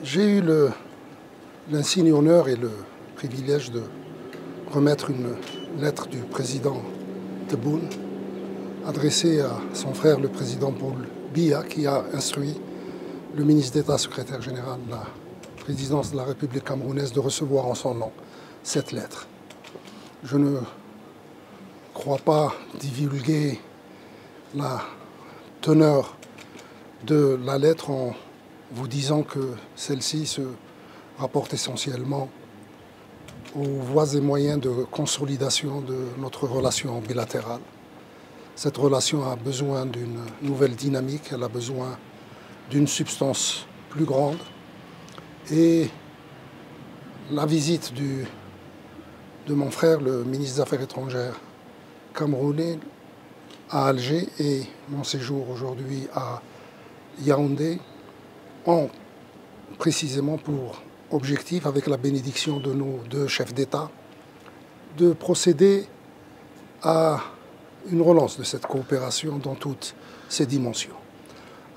J'ai eu l'insigne honneur et le privilège de remettre une lettre du président Tebboune adressée à son frère le président Paul Biya, qui a instruit le ministre d'État, secrétaire général de la présidence de la République camerounaise, de recevoir en son nom cette lettre. Je ne crois pas divulguer la teneur de la lettre en vous disant que celle-ci se rapporte essentiellement aux voies et moyens de consolidation de notre relation bilatérale. Cette relation a besoin d'une nouvelle dynamique, elle a besoin d'une substance plus grande. Et la visite de mon frère, le ministre des Affaires étrangères camerounais, à Alger et mon séjour aujourd'hui à Yaoundé ont précisément pour objectif, avec la bénédiction de nos deux chefs d'État, de procéder à une relance de cette coopération dans toutes ses dimensions,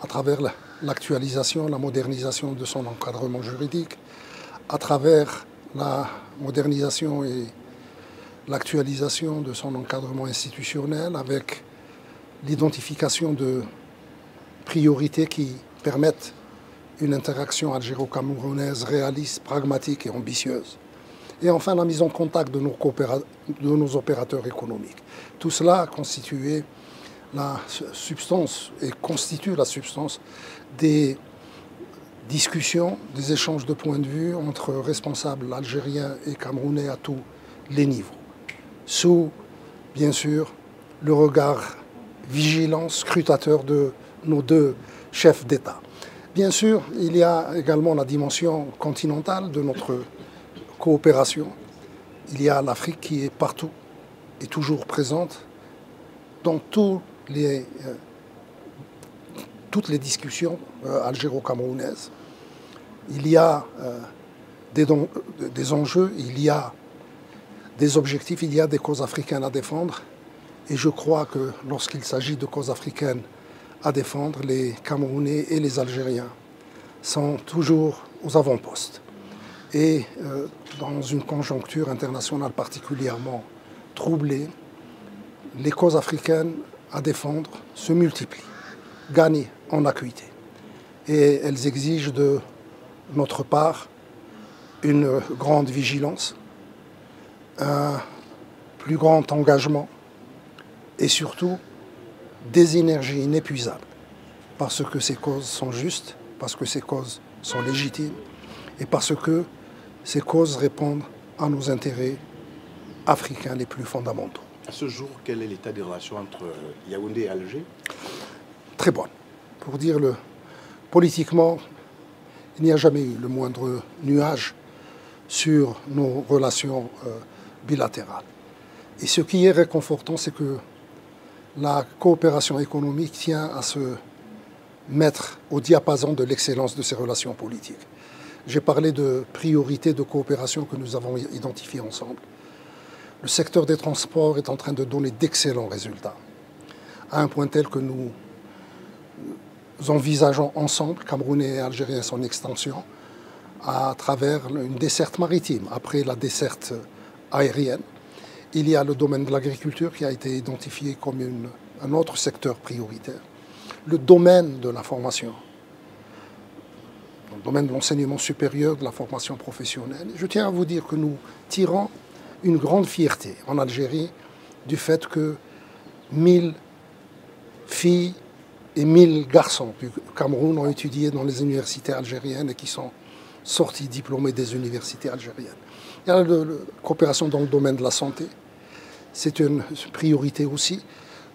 à travers l'actualisation, la modernisation de son encadrement juridique, à travers la modernisation et l'actualisation de son encadrement institutionnel, avec l'identification de priorités qui permettent une interaction algéro-camerounaise réaliste, pragmatique et ambitieuse. Et enfin, la mise en contact de nos opérateurs économiques. Tout cela a constitué la substance et constitue la substance des discussions, des échanges de points de vue entre responsables algériens et camerounais à tous les niveaux, sous, bien sûr, le regard vigilant, scrutateur de nos deux chefs d'État. Bien sûr, il y a également la dimension continentale de notre coopération. Il y a l'Afrique qui est partout et toujours présente dans toutes les discussions algéro-camerounaises. Il y a des enjeux, il y a des objectifs, il y a des causes africaines à défendre. Et je crois que lorsqu'il s'agit de causes africaines à défendre, les Camerounais et les Algériens sont toujours aux avant-postes. Et dans une conjoncture internationale particulièrement troublée, les causes africaines à défendre se multiplient, gagnent en acuité. Et elles exigent de notre part une grande vigilance, un plus grand engagement et surtout des énergies inépuisables, parce que ces causes sont justes, parce que ces causes sont légitimes et parce que ces causes répondent à nos intérêts africains les plus fondamentaux. À ce jour, quel est l'état des relations entre Yaoundé et Alger? Très bonne. Pour dire politiquement, il n'y a jamais eu le moindre nuage sur nos relations bilatérales. Et ce qui est réconfortant, c'est que la coopération économique tient à se mettre au diapason de l'excellence de ces relations politiques. J'ai parlé de priorités de coopération que nous avons identifiées ensemble. Le secteur des transports est en train de donner d'excellents résultats, à un point tel que nous envisageons ensemble, Camerounais et Algériens, son extension à travers une desserte maritime, après la desserte aérienne. Il y a le domaine de l'agriculture qui a été identifié comme un autre secteur prioritaire. Le domaine de la formation, le domaine de l'enseignement supérieur, de la formation professionnelle. Je tiens à vous dire que nous tirons une grande fierté en Algérie du fait que 1000 filles et 1000 garçons du Cameroun ont étudié dans les universités algériennes et qui sont sortis diplômés des universités algériennes. Il y a la coopération dans le domaine de la santé. C'est une priorité aussi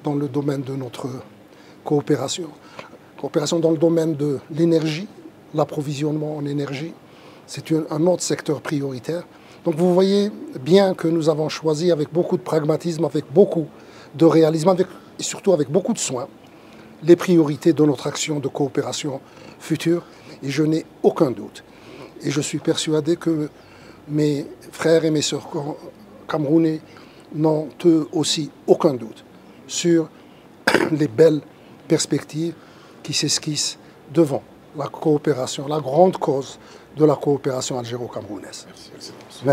dans le domaine de notre coopération. Coopération dans le domaine de l'énergie, l'approvisionnement en énergie, c'est un autre secteur prioritaire. Donc vous voyez bien que nous avons choisi avec beaucoup de pragmatisme, avec beaucoup de réalisme, et surtout avec beaucoup de soin, les priorités de notre action de coopération future. Et je n'ai aucun doute. Et je suis persuadé que mes frères et mes sœurs camerounais n'ont eux aussi aucun doute sur les belles perspectives qui s'esquissent devant la coopération, la grande cause de la coopération algéro-camerounaise. Merci, Excellence. Merci.